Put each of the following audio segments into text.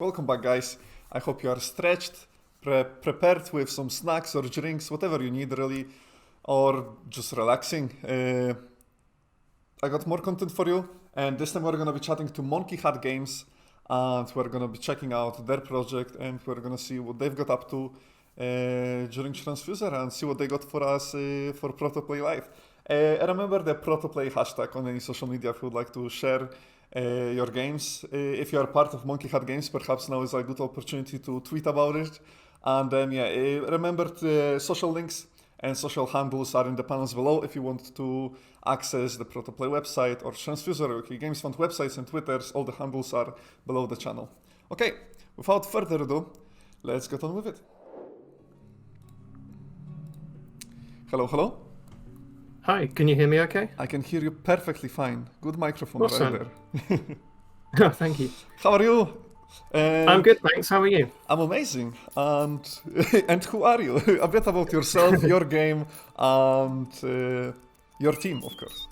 Welcome back, guys. I hope you are stretched, prepared with some snacks or drinks, whatever you need, really, or just relaxing. I got more content for you, and this time we're going to be chatting to Monkey Hat Games, and we're going to be checking out their project, and we're going to see what they've got up to during Transfuser and see what they got for us for ProtoPlay Live. Remember the ProtoPlay hashtag on any social media if you would like to share your games. If you are part of Monkey Hat Games, perhaps now is a good opportunity to tweet about it. And remember the social links and social handles are in the panels below if you want to access the ProtoPlay website or Transfuser or Games Fund websites and Twitters. All the handles are below the channel. Okay, without further ado, let's get on with it. Hello, hello. Hi, can you hear me okay? I can hear you perfectly fine. Good microphone Awesome. right there. Oh, thank you. How are you? I'm good, thanks. How are you? I'm amazing. And and who are you? A bit about yourself, your game, and your team, of course.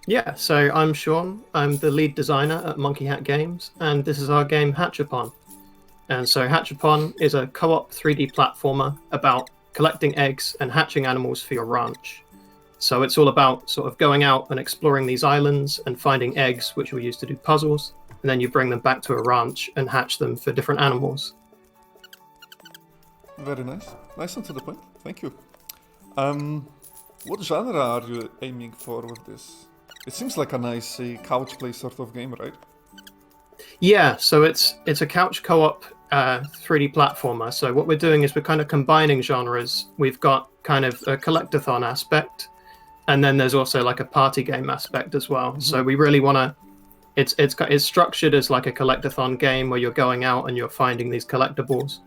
Yeah, so I'm Sean. I'm the lead designer at Monkey Hat Games, and this is our game Hatch-A-Pon. And so Hatch-A-Pon is a co-op 3D platformer about collecting eggs and hatching animals for your ranch. So it's all about sort of going out and exploring these islands and finding eggs, which we use to do puzzles, and then you bring them back to a ranch and hatch them for different animals. Very nice. Nice and to the point. Thank you. What genre are you aiming for with this? It seems like a nice couch play sort of game, right? Yeah, so it's a couch co-op 3D platformer. So what we're doing is we're kind of combining genres. We've got kind of a collectathon aspect, and then there's also like a party game aspect as well. Mm-hmm. So we really want to. It's structured as like a collectathon game where you're going out and you're finding these collectibles,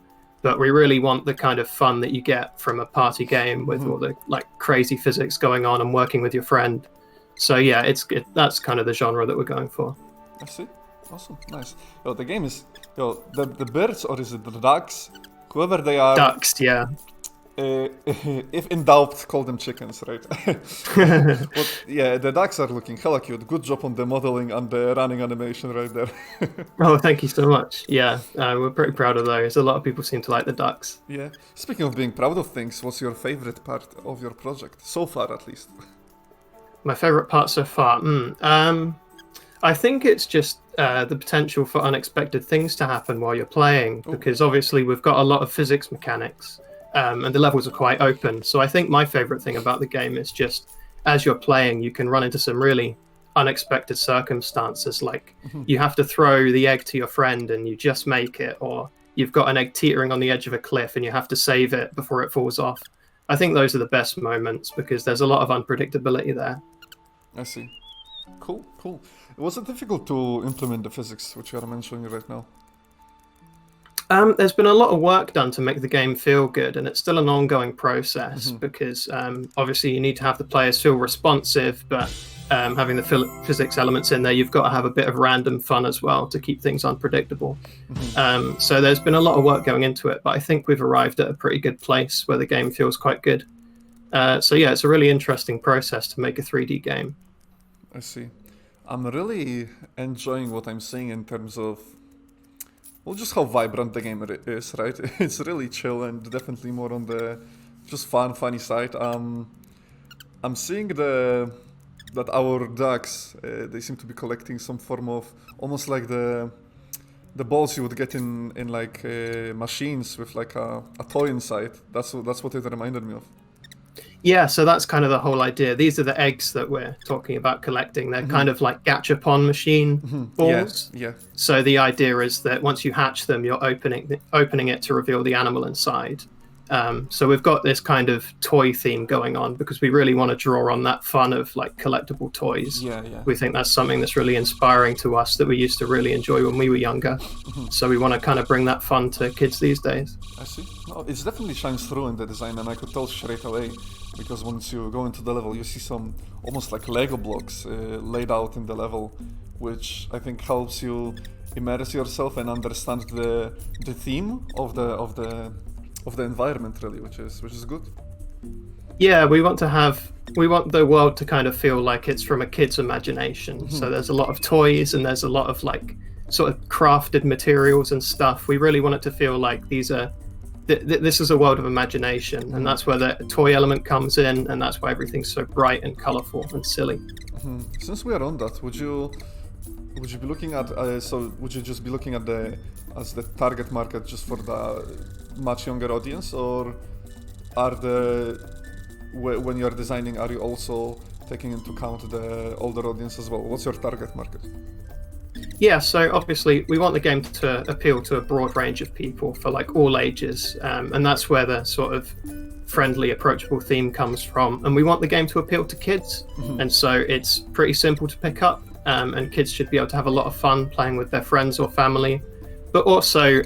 but we really want the kind of fun that you get from a party game with all the like crazy physics going on and working with your friend. So yeah, that's kind of the genre that we're going for. I see. Awesome. Nice. Yo, the game is the birds, or is it the ducks? Whoever they are. Ducks, yeah. If in doubt, call them chickens, right? Yeah, the ducks are looking hella cute. Good job on the modeling and the running animation right there. Oh, thank you so much. Yeah, we're pretty proud of those. A lot of people seem to like the ducks. Yeah. Speaking of being proud of things, what's your favorite part of your project? So far, at least. My favorite part so far? I think it's just the potential for unexpected things to happen while you're playing, because obviously we've got a lot of physics mechanics. And the levels are quite open. So I think my favorite thing about the game is just as you're playing, you can run into some really unexpected circumstances. Like you have to throw the egg to your friend and you just make it, or you've got an egg teetering on the edge of a cliff and you have to save it before it falls off. I think those are the best moments because there's a lot of unpredictability there. I see. Cool. Was it difficult to implement the physics which you are mentioning right now? There's been a lot of work done to make the game feel good, and it's still an ongoing process because obviously you need to have the players feel responsive, but having the physics elements in there, you've got to have a bit of random fun as well to keep things unpredictable. So there's been a lot of work going into it, but I think we've arrived at a pretty good place where the game feels quite good. So yeah, it's a really interesting process to make a 3D game. I see. I'm really enjoying what I'm seeing in terms of just how vibrant the game is, right? It's really chill and definitely more on the just funny side. I'm seeing that our ducks, they seem to be collecting some form of almost like the balls you would get in like machines with like a toy inside. That's what it reminded me of. Yeah, so that's kind of the whole idea. These are the eggs that we're talking about collecting. They're kind of like Gachapon machine balls. Yeah. So the idea is that once you hatch them, you're opening it to reveal the animal inside. So we've got this kind of toy theme going on because we really want to draw on that fun of like collectible toys. Yeah. We think that's something that's really inspiring to us that we used to really enjoy when we were younger. So we want to kind of bring that fun to kids these days. I see. No, it definitely shines through in the design, and I could tell straight away because once you go into the level, you see some almost like Lego blocks laid out in the level, which I think helps you immerse yourself and understand the theme of the environment, really, which is good. Yeah, we want the world to kind of feel like it's from a kid's imagination. So there's a lot of toys and there's a lot of like sort of crafted materials and stuff. We really want it to feel like these are this is a world of imagination, and that's where the toy element comes in, and that's why everything's so bright and colorful and silly. Since we are on that, would you be looking at would you just be looking at the target market just for the much younger audience, or when you are designing, are you also taking into account the older audience as well? What's your target market? Yeah, so obviously we want the game to appeal to a broad range of people for like all ages, and that's where the sort of friendly, approachable theme comes from. And we want the game to appeal to kids, and so it's pretty simple to pick up, and kids should be able to have a lot of fun playing with their friends or family. But also,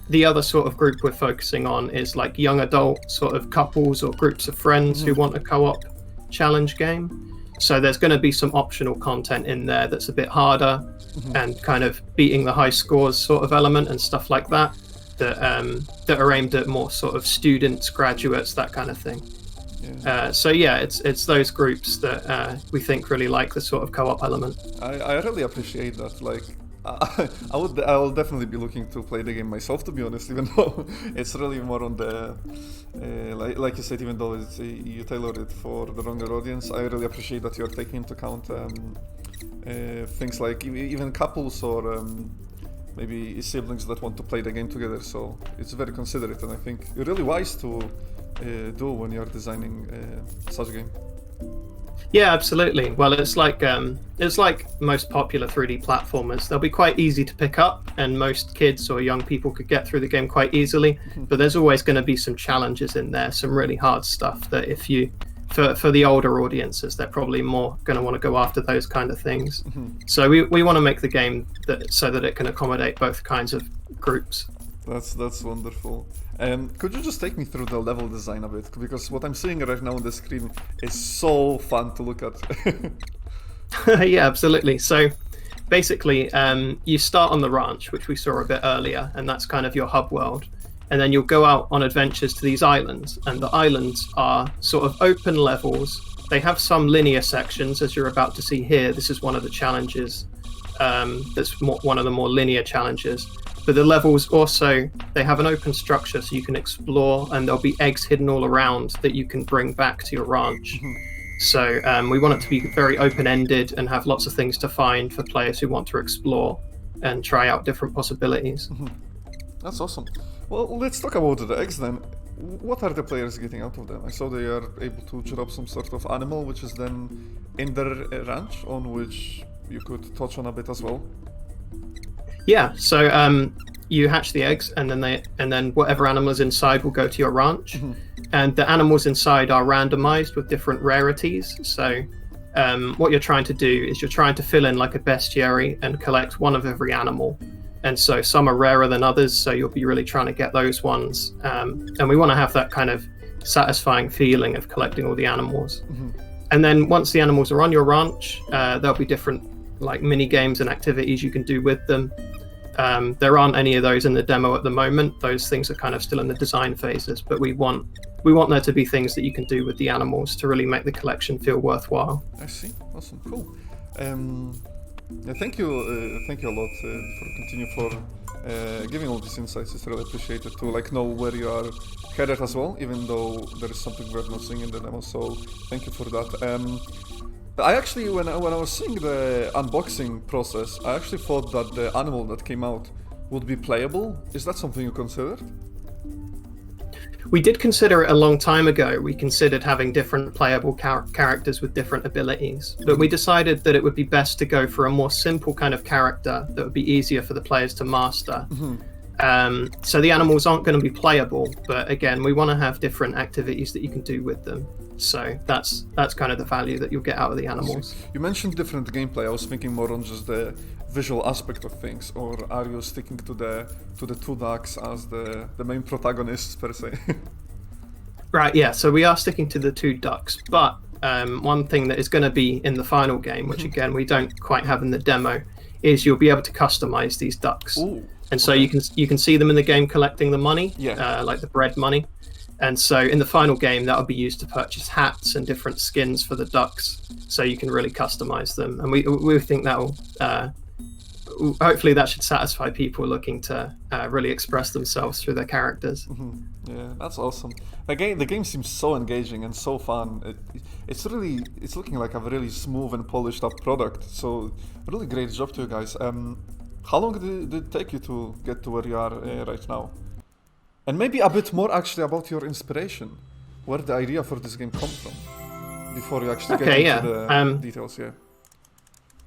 the other sort of group we're focusing on is like young adult sort of couples or groups of friends who want a co-op challenge game. So there's going to be some optional content in there that's a bit harder and kind of beating the high scores sort of element and stuff like that are aimed at more sort of students, graduates, that kind of thing. So yeah, it's those groups that we think really like the sort of co-op element. I really appreciate that. Like, I'll definitely be looking to play the game myself, to be honest, even though it's really more on the like you said, even though you tailored it for the younger audience. I really appreciate that you're taking into account things like even couples or maybe siblings that want to play the game together. So it's very considerate, and I think you're really wise to do when you're designing such a game. Yeah, absolutely. Well, it's like most popular 3D platformers. They'll be quite easy to pick up, and most kids or young people could get through the game quite easily. But there's always going to be some challenges in there, some really hard stuff that if you, for the older audiences, they're probably more going to want to go after those kind of things. So we want to make the game so that it can accommodate both kinds of groups. That's wonderful. Could you just take me through the level design a bit? Because what I'm seeing right now on the screen is so fun to look at. Yeah, absolutely. So basically, you start on the ranch, which we saw a bit earlier, and that's kind of your hub world. And then you'll go out on adventures to these islands, and the islands are sort of open levels. They have some linear sections, as you're about to see here. This is one of the challenges. One of the more linear challenges. But the levels also, they have an open structure so you can explore, and there'll be eggs hidden all around that you can bring back to your ranch. So we want it to be very open-ended and have lots of things to find for players who want to explore and try out different possibilities. That's awesome. Well, let's talk about the eggs then. What are the players getting out of them? I saw they are able to drop some sort of animal, which is then in their ranch, on which you could touch on a bit as well. Yeah, so you hatch the eggs, and then whatever animal is inside will go to your ranch, and the animals inside are randomized with different rarities. So what you're trying to do is you're trying to fill in like a bestiary and collect one of every animal, and so some are rarer than others. So you'll be really trying to get those ones, and we want to have that kind of satisfying feeling of collecting all the animals. And then once the animals are on your ranch, there'll be different like mini games and activities you can do with them. There aren't any of those in the demo at the moment. Those things are kind of still in the design phases, but we want there to be things that you can do with the animals to really make the collection feel worthwhile. I see. Awesome. Cool. Thank you a lot for giving all these insights. It's really appreciated to like know where you are headed as well, even though there is something we're not seeing in the demo. So thank you for that. I actually, when I was seeing the unboxing process, I actually thought that the animal that came out would be playable. Is that something you considered? We did consider it a long time ago. We considered having different playable characters with different abilities, but we decided that it would be best to go for a more simple kind of character that would be easier for the players to master. So the animals aren't going to be playable, but again, we want to have different activities that you can do with them. So that's kind of the value that you'll get out of the animals. You mentioned different gameplay. I was thinking more on just the visual aspect of things, or are you sticking to the two ducks as the main protagonists per se? Right, yeah. So we are sticking to the two ducks, but one thing that is going to be in the final game, which again we don't quite have in the demo, is you'll be able to customize these ducks. Ooh, and so you can see them in the game collecting the money, yeah. Like the bread money. And so in the final game, that'll be used to purchase hats and different skins for the ducks, so you can really customize them. And we think hopefully that should satisfy people looking to really express themselves through their characters. Yeah, that's awesome. The game seems so engaging and so fun. It's looking like a really smooth and polished up product. So really great job to you guys. How long did it take you to get to where you are right now? And maybe a bit more actually about your inspiration, where the idea for this game come from, before you actually get into the details. Yeah.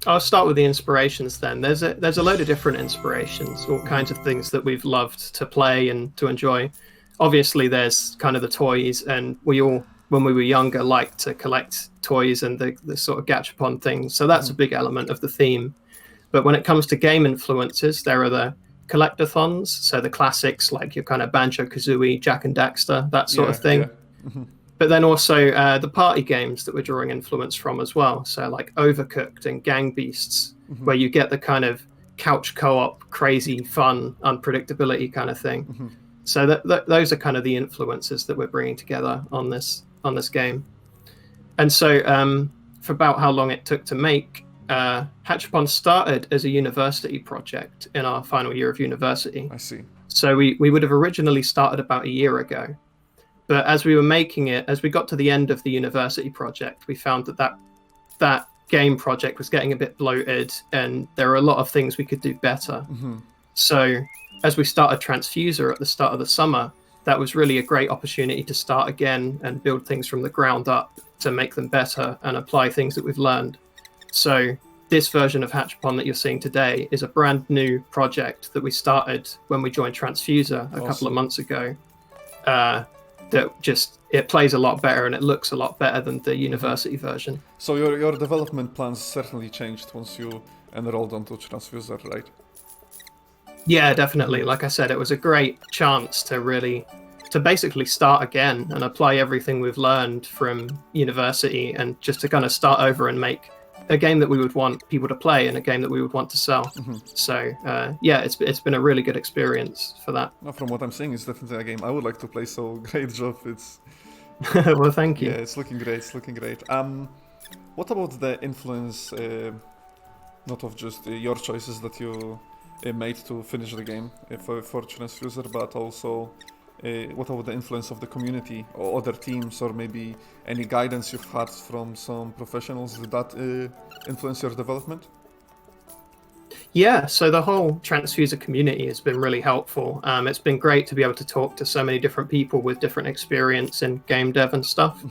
I'll start with the inspirations then. There's a load of different inspirations, all kinds of things that we've loved to play and to enjoy. Obviously, there's kind of the toys, and we all, when we were younger, liked to collect toys and the sort of gachapon things. So that's a big element of the theme. But when it comes to game influences, there are the collectathons, so the classics like your kind of Banjo-Kazooie, Jak and Daxter, that sort of thing. Yeah. But then also the party games that we're drawing influence from as well. So like Overcooked and Gang Beasts, where you get the kind of couch co-op, crazy, fun, unpredictability kind of thing. So those are kind of the influences that we're bringing together on this game. And so for about how long it took to make, Hatchapon started as a university project in our final year of university. I see. So we would have originally started about a year ago. But as we were making it, as we got to the end of the university project, we found that game project was getting a bit bloated and there were a lot of things we could do better. So as we started Transfuser at the start of the summer, that was really a great opportunity to start again and build things from the ground up to make them better and apply things that we've learned. So this version of Hatchapon that you're seeing today is a brand new project that we started when we joined Transfuser a couple of months ago. It plays a lot better and it looks a lot better than the university version. So your development plans certainly changed once you enrolled onto Transfuser, right? Yeah, definitely. Like I said, it was a great chance to basically start again and apply everything we've learned from university and just to kind of start over and make a game that we would want people to play and a game that we would want to sell. So it's been a really good experience for that. No, from what I'm seeing, it's definitely a game I would like to play. So great job! It's well, thank you. Yeah, it's looking great. It's looking great. What about the influence, not of just your choices that you made to finish the game for Transfuser, but also what about the influence of the community or other teams, or maybe any guidance you've had from some professionals? Did that influence your development? Yeah, so the whole Transfuser community has been really helpful. It's been great to be able to talk to so many different people with different experience in game dev and stuff.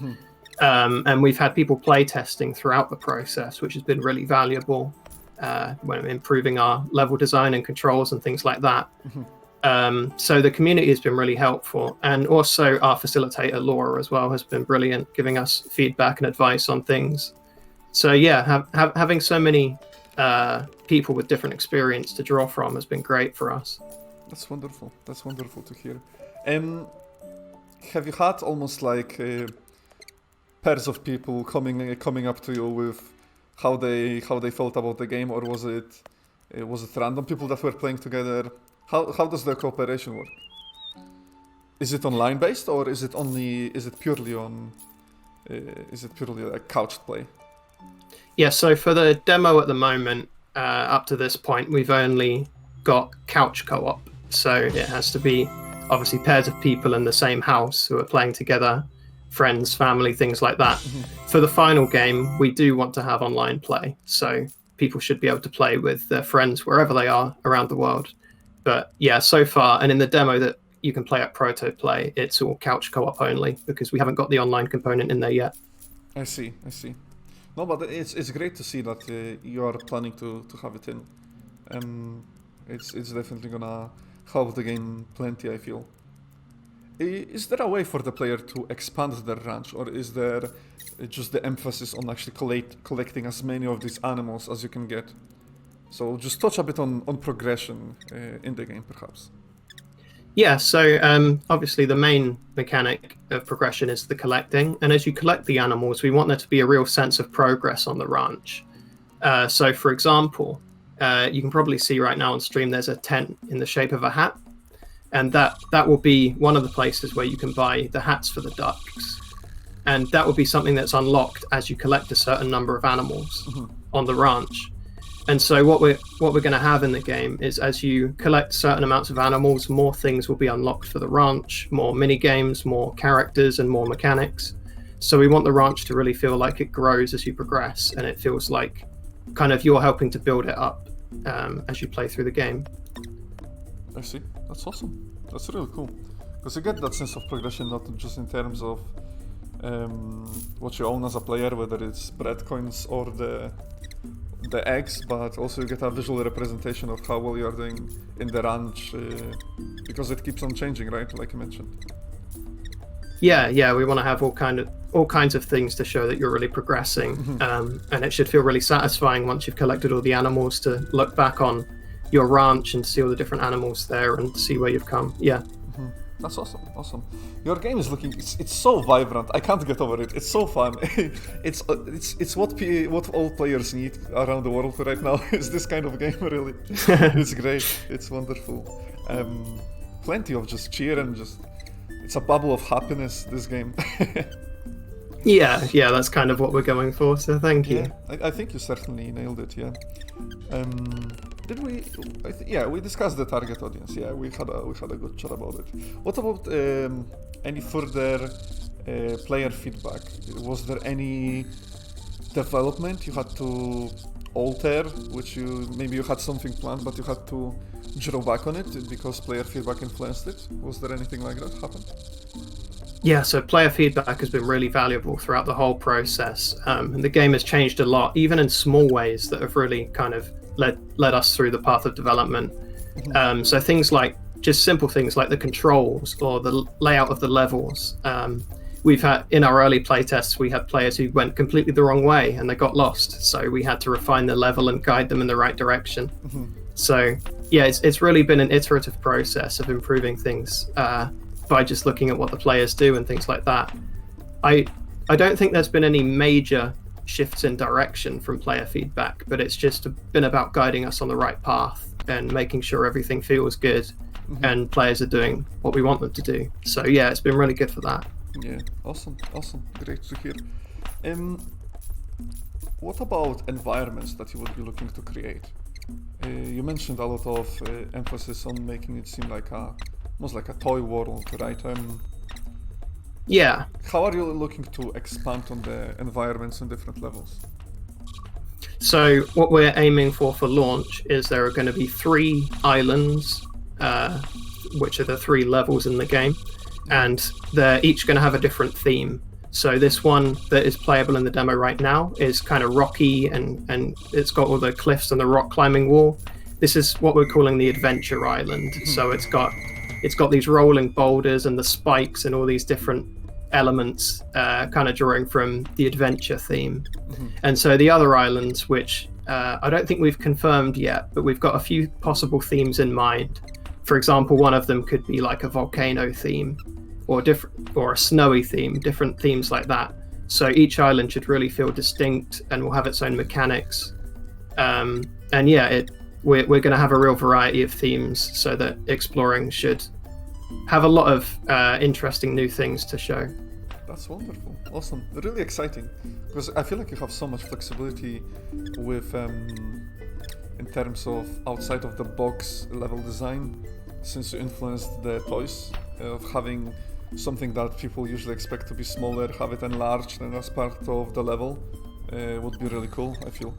And we've had people play testing throughout the process, which has been really valuable when improving our level design and controls and things like that. So the community has been really helpful, and also our facilitator Laura as well has been brilliant, giving us feedback and advice on things. So yeah, having so many people with different experience to draw from has been great for us. That's wonderful. That's wonderful to hear. Have you had almost like pairs of people coming up to you with how they felt about the game, or was it random people that were playing together? How does the cooperation work? Is it online based, or is it purely like couched play? Yeah, so for the demo at the moment, up to this point, we've only got couch co-op. So it has to be obviously pairs of people in the same house who are playing together, friends, family, things like that. For the final game, we do want to have online play. So people should be able to play with their friends wherever they are around the world. But yeah, so far, and in the demo that you can play at ProtoPlay, it's all couch co-op only because we haven't got the online component in there yet. I see. No, but it's great to see that you are planning to have it in. It's definitely gonna help the game plenty, I feel. Is there a way for the player to expand their ranch, or is there just the emphasis on actually collecting as many of these animals as you can get? So just touch a bit on progression in the game, perhaps. Yeah, so obviously the main mechanic of progression is the collecting. And as you collect the animals, we want there to be a real sense of progress on the ranch. So for example, you can probably see right now on stream, there's a tent in the shape of a hat. And that will be one of the places where you can buy the hats for the ducks. And that will be something that's unlocked as you collect a certain number of animals on the ranch. And so what we're going to have in the game is, as you collect certain amounts of animals, more things will be unlocked for the ranch, more mini games, more characters, and more mechanics. So we want the ranch to really feel like it grows as you progress, and it feels like kind of you're helping to build it up as you play through the game. I see. That's awesome. That's really cool. Because you get that sense of progression not just in terms of what you own as a player, whether it's bread coins or the eggs, but also you get a visual representation of how well you are doing in the ranch, because it keeps on changing, right? Like you mentioned. Yeah, we want to have all kinds of things to show that you're really progressing, and it should feel really satisfying once you've collected all the animals to look back on your ranch and see all the different animals there and see where you've come. Yeah. That's awesome. Your game is it's so vibrant. I can't get over it. It's so fun. it's what all players need around the world right now. Is this kind of game, really. It's great. It's wonderful. Plenty of just cheer and just it's a bubble of happiness, this game. Yeah, that's kind of what we're going for, so thank you. I think you certainly nailed it, yeah. Did we? We discussed the target audience. Yeah, we had a good chat about it. What about any further player feedback? Was there any development you had to alter, which you had something planned, but you had to draw back on it because player feedback influenced it? Was there anything like that happen? Yeah, so player feedback has been really valuable throughout the whole process. And the game has changed a lot, even in small ways that have really kind of led us through the path of development. So things like just simple things like the controls or the layout of the levels. We've had in our early playtests, we had players who went completely the wrong way and they got lost. So we had to refine the level and guide them in the right direction. So yeah, it's really been an iterative process of improving things by just looking at what the players do and things like that. I don't think there's been any major shifts in direction from player feedback, but it's just been about guiding us on the right path and making sure everything feels good and players are doing what we want them to do. So yeah, it's been really good for that. Yeah, awesome, great to hear. What about environments that you would be looking to create? You mentioned a lot of emphasis on making it seem like almost like a toy world, right? Yeah. How are you looking to expand on the environments on different levels? So what we're aiming for launch is there are going to be 3 islands, which are the 3 levels in the game, and they're each going to have a different theme. So this one that is playable in the demo right now is kind of rocky and it's got all the cliffs and the rock climbing wall. This is what we're calling the adventure island. So it's got these rolling boulders and the spikes and all these different elements kind of drawing from the adventure theme. And so the other islands, which I don't think we've confirmed yet, but we've got a few possible themes in mind. For example, one of them could be like a volcano theme or a snowy theme, different themes like that. So each island should really feel distinct and will have its own mechanics. And yeah, we're going to have a real variety of themes so that exploring should have a lot of interesting new things to show. That's wonderful. Awesome. Really exciting. Because I feel like you have so much flexibility with in terms of outside of the box level design, since you influenced the toys of having something that people usually expect to be smaller, have it enlarged and as part of the level would be really cool, I feel.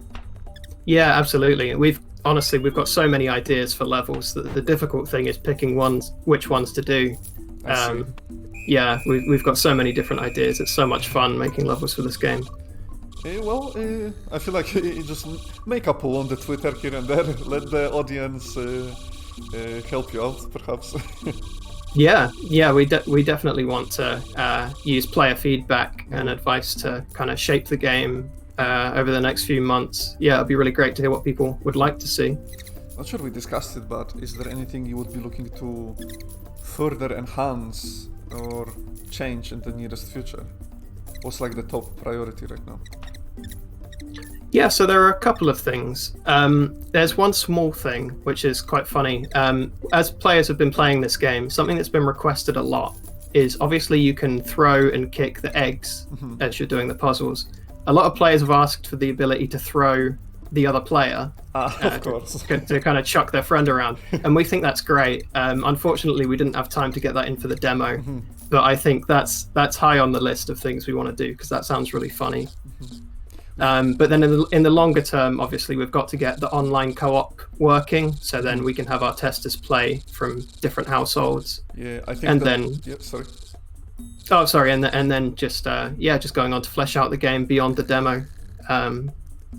Yeah, absolutely. We've got so many ideas for levels that the difficult thing is picking which ones to do. Yeah, we've got so many different ideas. It's so much fun making levels for this game. I feel like you just make a poll on the Twitter here and there. Let the audience help you out, perhaps. Yeah, we definitely want to use player feedback and advice to kind of shape the game over the next few months. Yeah, it'd be really great to hear what people would like to see. Not sure we discussed it, but is there anything you would be looking to further enhance or change in the nearest future? What's like the top priority right now? Yeah, so there are a couple of things. There's one small thing, which is quite funny. As players have been playing this game, something that's been requested a lot is obviously you can throw and kick the eggs as you're doing the puzzles. A lot of players have asked for the ability to throw the other player Of course. to kind of chuck their friend around, and we think that's great. Unfortunately, we didn't have time to get that in for the demo, but I think that's high on the list of things we want to do because that sounds really funny. But then in the longer term, obviously, we've got to get the online co-op working, so then we can have our testers play from different households. Yeah, I think. And then, yeah, sorry. Oh, sorry, and then just just going on to flesh out the game beyond the demo,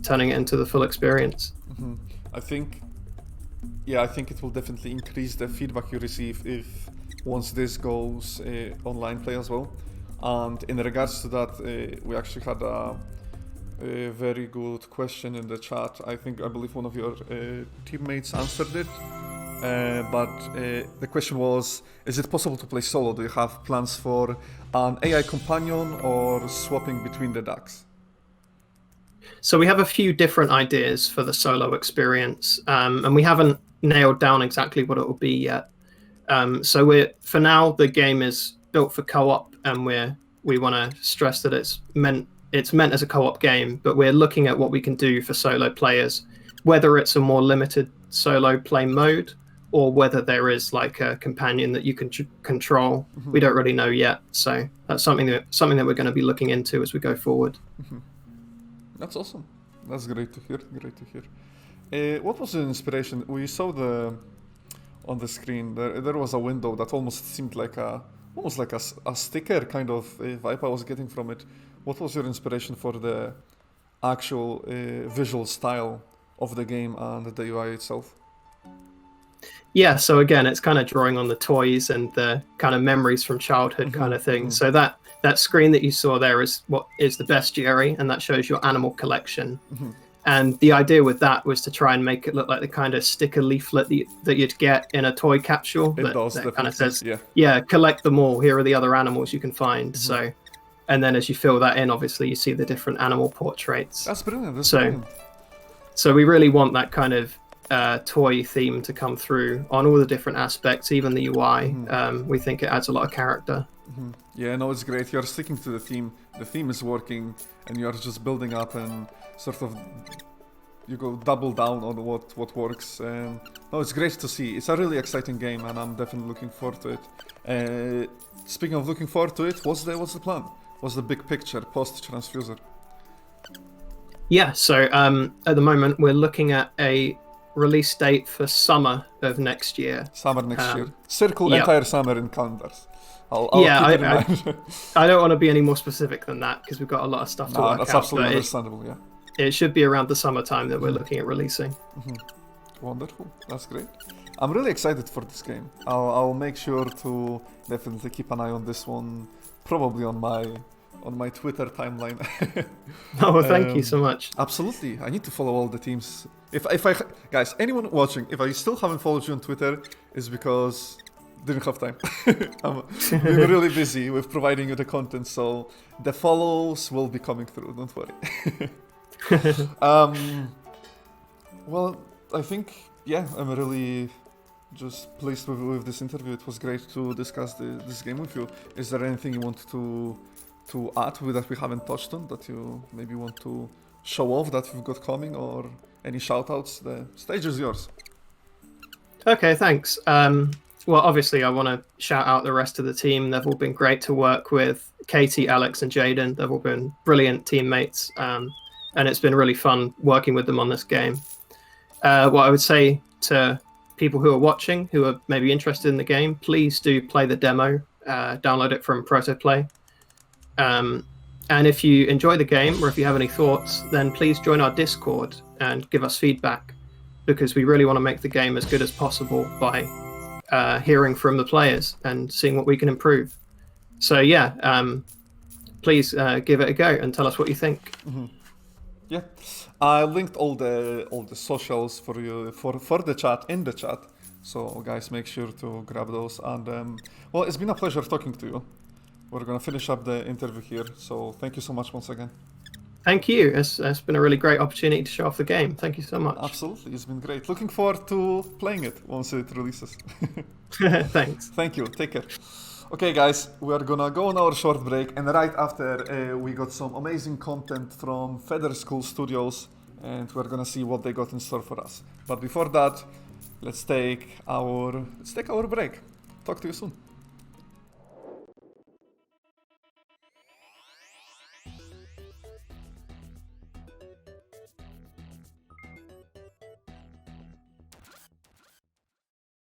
turning it into the full experience. I think it will definitely increase the feedback you receive if once this goes online play as well. And in regards to that, we actually had a very good question in the chat. I believe one of your teammates answered it. But the question was, is it possible to play solo? Do you have plans for an AI companion or swapping between the decks? So we have a few different ideas for the solo experience, and we haven't nailed down exactly what it will be yet. So for now, the game is built for co-op, and we want to stress that it's meant as a co-op game, but we're looking at what we can do for solo players, whether it's a more limited solo play mode or whether there is like a companion that you can control. We don't really know yet, so that's something that we're going to be looking into as we go forward. That's awesome. That's great to hear. What was the inspiration? We saw on the screen there was a window that almost seemed like a sticker kind of vibe I was getting from it. What was your inspiration for the actual visual style of the game and the UI itself? Yeah, so again, it's kind of drawing on the toys and the kind of memories from childhood kind of thing. So that screen that you saw there is what is the bestiary, and that shows your animal collection. And the idea with that was to try and make it look like the kind of sticker leaflet that you'd get in a toy capsule. That kind of says, collect them all. Here are the other animals you can find. So, and then as you fill that in, obviously you see the different animal portraits. That's brilliant. Brilliant. So we really want that kind of toy theme to come through on all the different aspects, even the UI. We think it adds a lot of character. Yeah, no, it's great. You're sticking to the theme. The theme is working, and you're just building up and sort of you go double down on what works. And no, it's great to see. It's a really exciting game, and I'm definitely looking forward to it. Speaking of looking forward to it, what's the plan? What's the big picture post Transfuser? Yeah, so at the moment we're looking at a release date for summer of next year. Summer next year. Circle entire summer in calendars. I'll keep it in mind. I don't want to be any more specific than that because we've got a lot of stuff to work out. That's absolutely understandable, yeah. It should be around the summertime that we're looking at releasing. Wonderful. That's great. I'm really excited for this game. I'll make sure to definitely keep an eye on this one, probably on my Twitter timeline. Oh, thank you so much. Absolutely. I need to follow all the teams. Guys, anyone watching, if I still haven't followed you on Twitter, it's because didn't have time. We were really busy with providing you the content, so the follows will be coming through, don't worry. Well, I think, I'm really just pleased with this interview. It was great to discuss this game with you. Is there anything you want to add that we haven't touched on, that you maybe want to show off that you've got coming, or any shout-outs? The stage is yours. Okay, thanks. Well, obviously, I want to shout out the rest of the team. They've all been great to work with. Katie, Alex, and Jaden, they've all been brilliant teammates, and it's been really fun working with them on this game. What I would say to people who are watching, who are maybe interested in the game, please do play the demo. Download it from ProtoPlay. And if you enjoy the game, or if you have any thoughts, then please join our Discord and give us feedback, because we really want to make the game as good as possible by hearing from the players and seeing what we can improve. So please give it a go and tell us what you think. Yeah, I linked all the socials for you for the chat in the chat. So guys, make sure to grab those. And well, it's been a pleasure talking to you. We're gonna finish up the interview here. So thank you so much once again. Thank you. It's been a really great opportunity to show off the game. Thank you so much. Absolutely, it's been great. Looking forward to playing it once it releases. Thanks. Thank you. Take care. Okay, guys, we are gonna go on our short break, and right after we got some amazing content from Feather School Studios. and we're gonna see what they got in store for us. But before that, let's take our break. Talk to you soon.